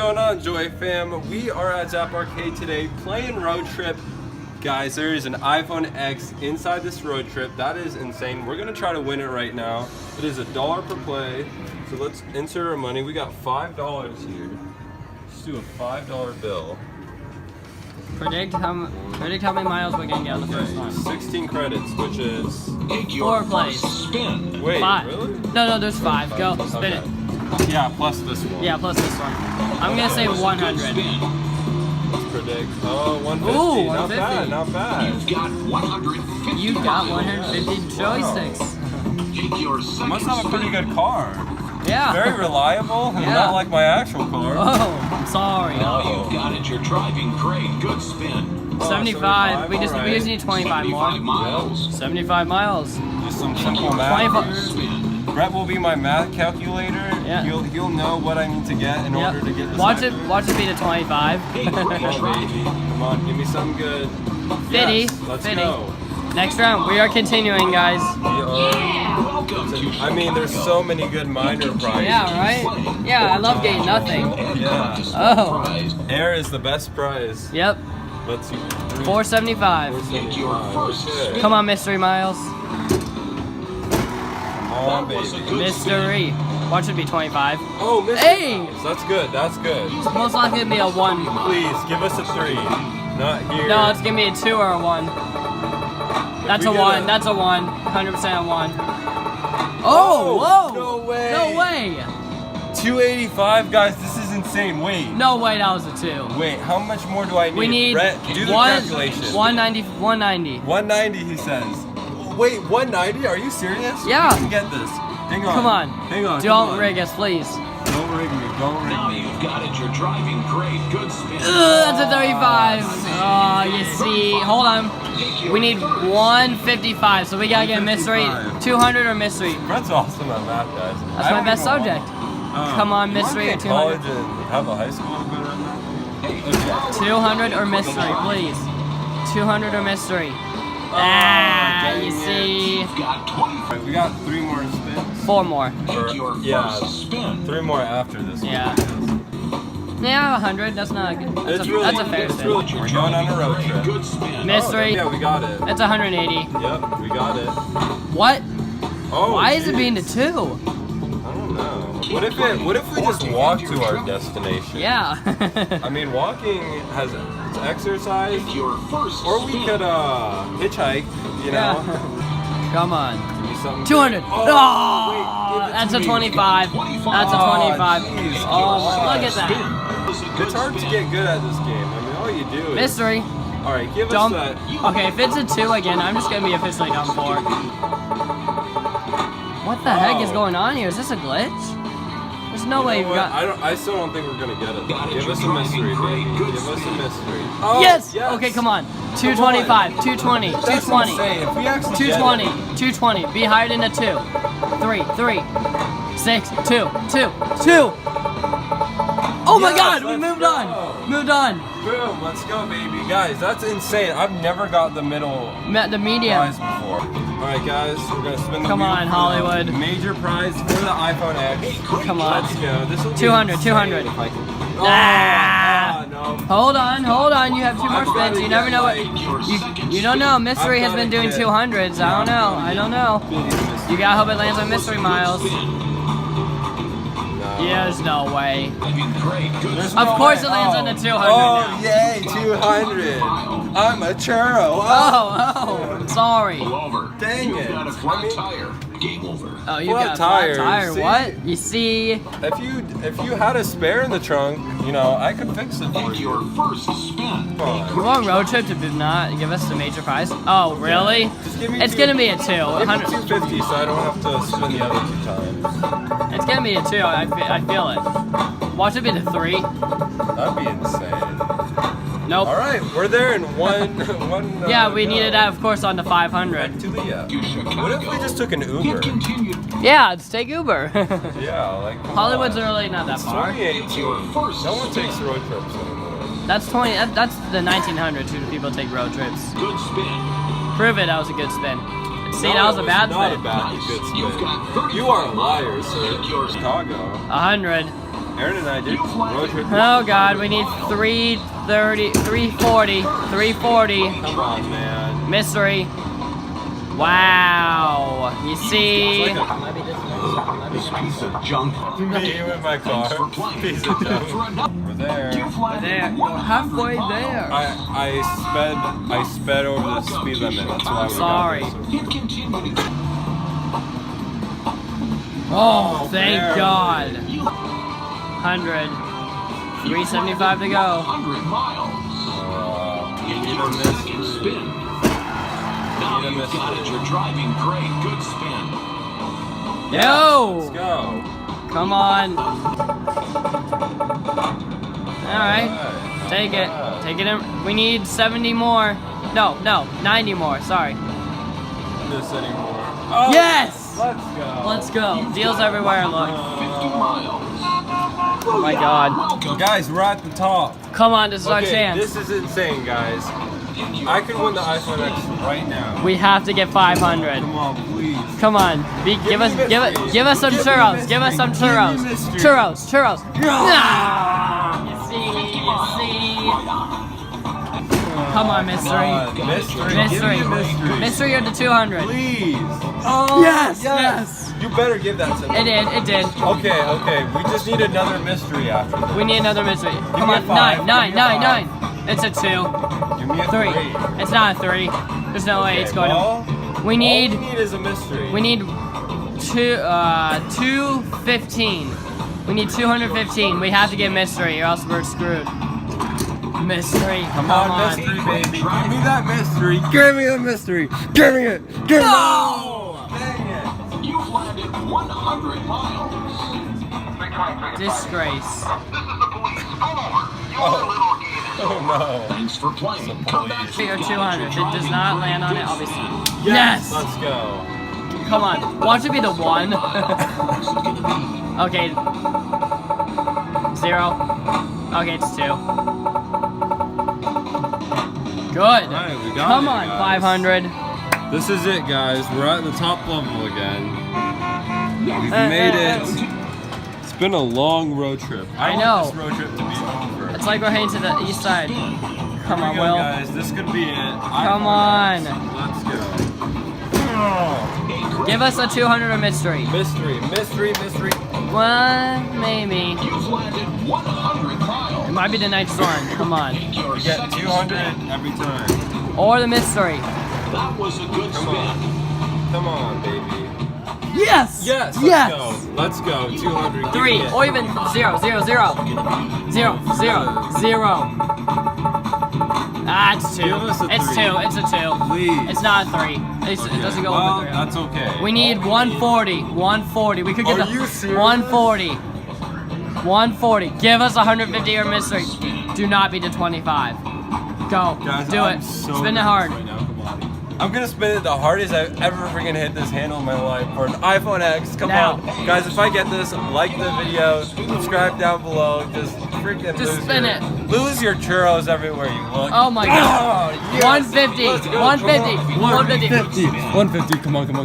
going on, Joy fam? We are at Zap Arcade today playing Road Trip. Guys, there is an iPhone X inside this Road Trip. That is insane. We're gonna try to win it right now. It is $1 per play. So let's insert our money. We got $5 here. Let's do a $5 bill. Predict how many miles we're gonna get on the first one. 16 credits, which is 4 plays. Spin. Wait, 5. Really? No, there's 5. Go, spin it. Yeah, plus this one. Yeah, plus this one. I'm gonna say 100. Let's predict. Oh, 150. Ooh, 150. 150. Not bad. You've got 150 joysticks. I must have a pretty good car. Yeah. Very reliable, and not like my actual car. Oh, I'm sorry. Oh, you've got it. You're driving great. Good spin. 75. We just need 25 more. 75 miles. 75 miles. Just some simple math. 25. Brett will be my math calculator. Yeah. He'll know what I need to get in order to get this. Watch it be to 25. Come on, give me something good. 50. Yes, let's 50. go. Next round, we are continuing, guys. I mean, there's so many good minor prizes. Yeah, right? Yeah, I love getting nothing. Yeah. Oh. Air is the best prize. Yep. Let's see. 475. 475. Come on, Mystery Miles. Come on, baby. Mystery. Watch it be 25. Oh, Mystery. Hey! Miles. That's good. That's good. It's most likely to be a 1. Please, give us a 3. Not here. No, it's gonna be a 2 or a 1. That's a 1. That's a 1. 100% a 1. Oh, whoa! No way. No way! 285, guys. This is insane. Wait. No way, that was a 2. Wait, how much more do I need? We need Brett, do the calculation. 190. 190, he says. Wait, 190? Are you serious? Yeah. We can get this. Hang on. Come on. Hang on. Don't rig us, please. Don't rig me. Don't rig Now me. you've got it. You're driving great. Good spin. That's a 35. Oh, you see. Hold on. We need 155, so we gotta get mystery. 200 or mystery. Brett's awesome at math, guys. That's my best subject. Come on, mystery or 200. College and have a high school good at math? 200 or mystery, please. 200 or mystery. You see. Right, we got 3 more spins. 4 more. Yeah, 3 more after this one. Yeah. Yeah, 100. That's not a good. That's a fair spin. We're going on a road trip. Mystery. Oh, yeah, we got it. That's 180. Yep, we got it. What? Oh, Why is it being a 2? I don't know. What if we just walk to our destination? Yeah. I mean, walking has it's exercise, or we could hitchhike. You know. Yeah. Come on. Give me something 200. good. Oh, wait, that's a 25. That's a 25. Geez, Oh, look at that. It's hard to get good at this game. I mean, all you do is Mystery. All right, give Dump. us that. Okay, if it's a 2 again, I'm just gonna be officially done for. What the heck is going on here? Is this a glitch? There's no way we got. I still don't think we're gonna get it. Give us a mystery, baby. Give us a mystery. Oh, Yes! Okay, come on. 225, 220, That's 220, insane. If we actually 220, 220. Be higher than a 2. 3, 6, 2, 2, 2. Oh my Yes, God! We let's moved go. on. Moved on. Boom! Let's go, baby. Guys, that's insane. I've never got the middle The medium. prize before. All right, guys, we're gonna spin the Come wheel on, for the Hollywood. Major prize for the iPhone X. Come on. Let's go. This will be 200, insane 200. if I can- No. Hold on. You have 2 more spins. You never know what. You don't know. Mystery has been doing 200s. I don't know. You gotta hope it lands on Mystery Miles. Yeah, there's no way. Of course it lands on the 200 Oh, now. yay, 200. I'm a churro. Oh, sorry. Dang it. Game over. Oh, you Flat got a flat tire, tire. see? What? You see? If you had a spare in the trunk, you know, I could fix it for you. Your first spin. We're on road trip to not give us the major prize. Oh, really? Just give me It's gonna be a 2. Give me 250 so I don't have to spin the other 2 times. It's gonna be a 2. I feel it. Watch it be the 3. That'd be insane. Nope. All right, we're there in one. Yeah, we needed that, of course, on the 500. To Leah. What if we just took an Uber? Yeah, let's take Uber. Yeah, like come Hollywood's on. really not that It's far. 2018. No one takes road trips anymore. That's That's the 1900s who people take road trips. Good spin. Prove it. That was a good spin. See, No, that was it a bad not spin. a bad good You've got spin. You are a liar, sir. Chicago. 100. Aaron and I did road trip. Oh God, we need 330, 340, 340. Come on, man. Mystery. Wow. You see? This piece of junk. Me with my car. Piece of junk. We're there. We're there. You're halfway there. I sped over the speed limit. That's why we Sorry. got this. It continued. Oh, thank there. God. 100. 375 to go. 100 miles. We Take need your a second mystery. spin. Now Need a you've got it. mystery. You're driving great. Good spin. Let's Yo! go. Come on. Alright. Take it. Take it in. We need 70 more. No, 90 more. Sorry. This anymore. Oh, Yes! Let's go. Let's go. Deals everywhere, look. 50 miles. Oh my God. Welcome. Guys, we're at the top. Come on, this is our Okay, chance. this is insane, guys. I could win the iPhone X right now. We have to get 500. Come on, please. Come on. Give us some churros. Give us some churros. Churros. Nah. You see. Come on, mystery. Mystery. Mystery. Give me a mystery. Mystery or the 200. Please. Oh, yes. You better give that to me. It did. Okay. We just need another mystery after this. We need another mystery. Come me a on, five. nine. Give me a five. It's a 2. Give me a 3. 3. It's not a 3. There's no way it's going well, to. We need. All we need is a mystery. We need 215. We need 215. We have to get mystery or else we're screwed. Mystery. Come on, mystery, baby. Give me that mystery. Give me the mystery. Give me it. Give me No! it. Dang it. You've landed 100 miles. Disgrace. Oh no. Thanks for playing. Come back 3 or 200. If it does not land on it, I'll be sad. Yes. Let's go. Come on. Watch it be the 1. Okay. 0. Okay, it's 2. Good. Alright, we got Come it, on, guys. 500. This is it, guys. We're at the top level again. We've made it. It's been a long road trip. I know. want this road trip to be over. It's like we're heading to the east side. Come Here on, we go, Will. guys. This could be it. Come on. Let's go. Give us a 200 or mystery. Mystery. Well, maybe. You've landed 100 miles. It might be the night storm. Come on. Take your We get second 200 spin. every time. Or the mystery. That was a good Come spin. on. Come on, baby. Yes! Yes. Let's go. 200. 3 Give me or it. even 0, 0, 0. 0, 0, 0. Ah, it's 2. Give us a It's 3. 2. It's a 2. Please. It's not a 3. It doesn't go well, over 3. that's okay. We need 140. 140. We could get Are the you serious? 140. 140. Give us 150 or mystery. Do not be the 25. Go. Guys, Do I'm it. so Spin it hard. nervous right now. Come on. I'm gonna spin it the hardest I've ever freaking hit this handle in my life for an iPhone X. Come Now. on, guys! If I get this, like the video, subscribe down below. Just freaking Just spin it. Lose your churros everywhere you look. Oh my God. Oh, yes. 150. Let's go. 150. 150. 150. Come on. No!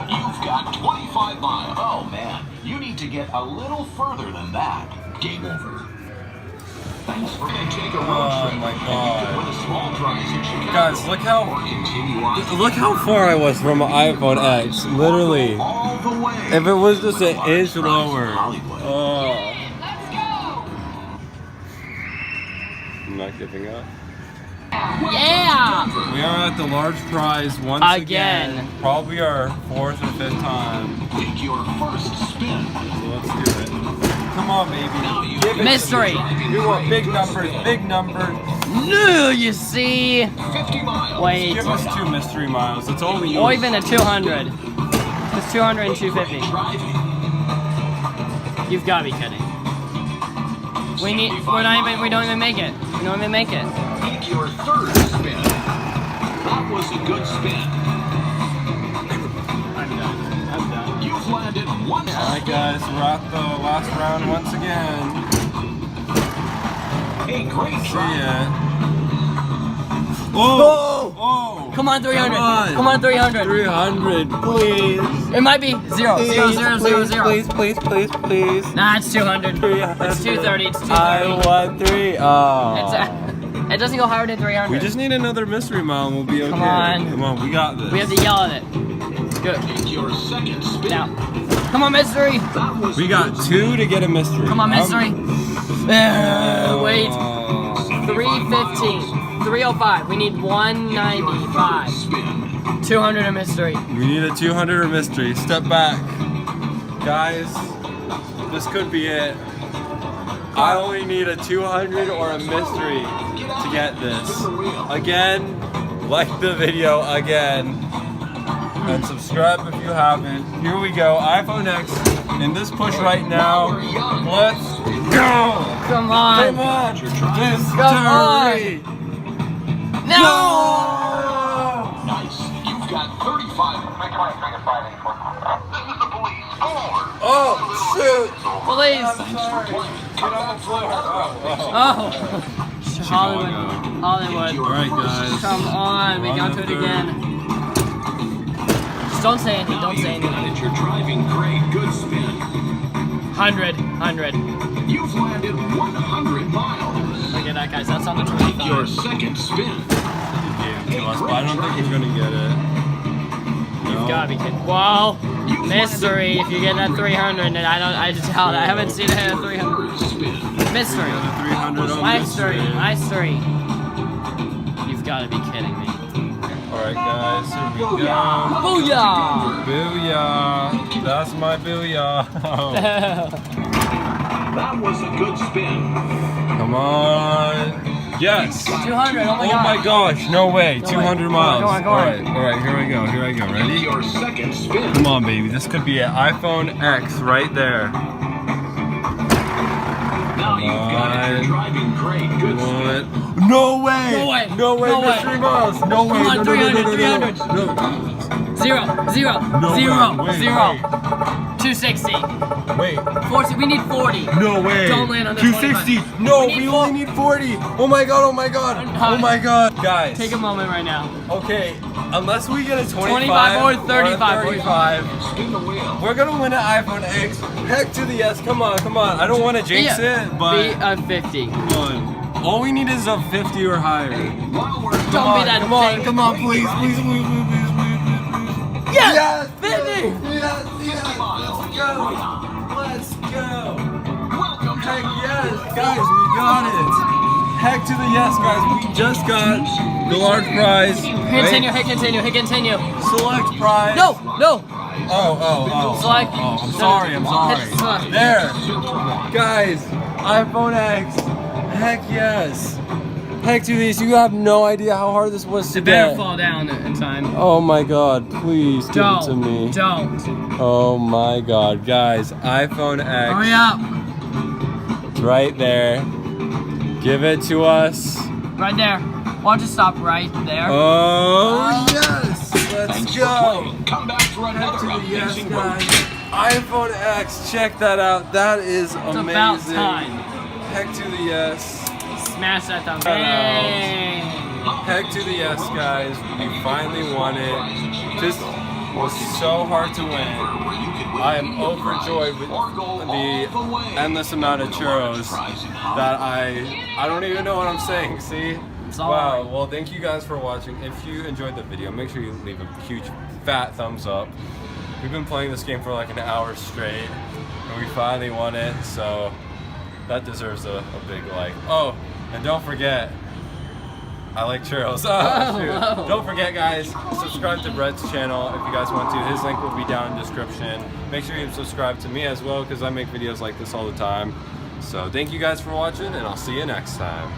You've got 25 miles. Oh, man. You need to get a little further than that. Game over. Thanks for take a road Oh trip. my And you God. can win a small prize in Chicago. Guys, look Or how continue on far I was from an iPhone X. Literally, all the way. if it was just an inch Prize lower. in Hollywood. Oh. I'm not giving up. Yeah! We are at the large prize once Again. Probably our 4th or 5th time. Take your first spin. So let's do it. Come on, baby. Give it Mystery. to me. We want big numbers. No, you see? 50 miles. Wait. Give us 2 mystery miles. That's all we need. Or even a 200. It's 200 and 250. Driving. You've got to be kidding. We don't even make it. We don't even make it. Take your third spin. That was a good spin. I'm done. You've landed one Alright, guys. We're at the last round once again. A great See try. ya. Oh! Oh! Come on, 300. Come on. Come on, 300. 300, please. It might be 0, 0, 0, 0, 0. Please. Nah, it's 200. 300. It's 230. It's 230. I want 3. Oh. It doesn't go higher than 300. We just need another mystery mile and we'll be okay. Come on. Come on, we got this. We have to yell at it. Good. Take your second spin. Now. Come on, mystery. That was We got 2 to get a mystery. Come on, mystery. Wait. Oh. 315. 305. We need 195. spin. 200 a mystery. We need a 200 or mystery. Step back. Guys, this could be it. I only need a 200 or a mystery to get this. Again, like the video again. And subscribe if you haven't. Here we go. iPhone X in this push right now. Let's go. Come on. Come on. Mystery. No. Nice. You've got 35. This is the police. Pull over. Oh, shoot. Please. Come back for another Oh. Hollywood. Hollywood. All right, guys. Come on. We got to it again. Just don't say anything. Don't say anything. It's your driving grade good spin. 100. 100. You've landed 100 miles. Look at that, guys. That's on the Your 25. second spin. Gave it to us, but I don't think he's gonna get it. You've got to be kidding. Whoa. Mystery. If you get that 300, then I just doubt. I haven't seen it at 300. Third spin. Mystery. Another 300 on Mystery. mystery. Mystery. You've got to be kidding me. All right, guys. Here we go. Booyah! Booyah. That's my booyah. That was a good spin. Come on. Yes. 200. Oh my Oh god. my gosh. No way. 200 miles. Go on. All right. Here we go. Ready? Your second spin. Come on, baby. This could be an iPhone X right there. Now you've got it. Your driving grade good spin. What? No way. No way. No way. No way. Mystery miles. No way. Come on, No, 300, no. 300. No. 0, 0, No 0, way. Wait, 0. 260. Wait. 40. We need 40. No way. Don't land on the 260. 25. No, We need we only need 40. Oh my god. Oh my god. Guys. Take a moment right now. Okay. Unless we get a 25 or 35. 35. Spin the wheel. We're gonna win an iPhone X. Heck to the yes. Come on. I don't want to jinx it, but Be a 50. come on. All we need is a 50 or higher. While we're Don't be that thing. Come on, please. Yes! 50! Yes. miles. Let's go. Welcome to Heck yes, guys, we got it. Heck to the yes, guys. We just got the large prize. Continue, hit continue. Select prize. No! Oh. Select. Oh, I'm sorry. Hit select. There. Guys, iPhone X. Heck yes. Heck to these. You have no idea how hard this was to It better get. fall down in time. Oh my god, please give it to me. Don't. Oh my god, guys. iPhone X. Hurry up. Right there. Give it to us. Right there. Why don't you stop right there? Oh, yes! Let's Thanks for go! playing. Come back for another Yes, amazing road guys. trip. iPhone X, check that out. That is It's amazing. about time. Heck to the yes. Smash that thumb. Hello. Hey. Heck to the yes, guys. We finally won it. This was so hard to win. I am overjoyed with the endless amount of churros that I don't even know what I'm saying. See? It's all Wow. right. Well, thank you guys for watching. If you enjoyed the video, make sure you leave a huge fat thumbs up. We've been playing this game for like an hour straight, and we finally won it. So that deserves a big like. Oh, and don't forget, I like churros. Oh, shoot. Oh. Don't forget, guys, subscribe to Brett's channel if you guys want to. His link will be down in the description. Make sure you subscribe to me as well because I make videos like this all the time. So thank you guys for watching, and I'll see you next time.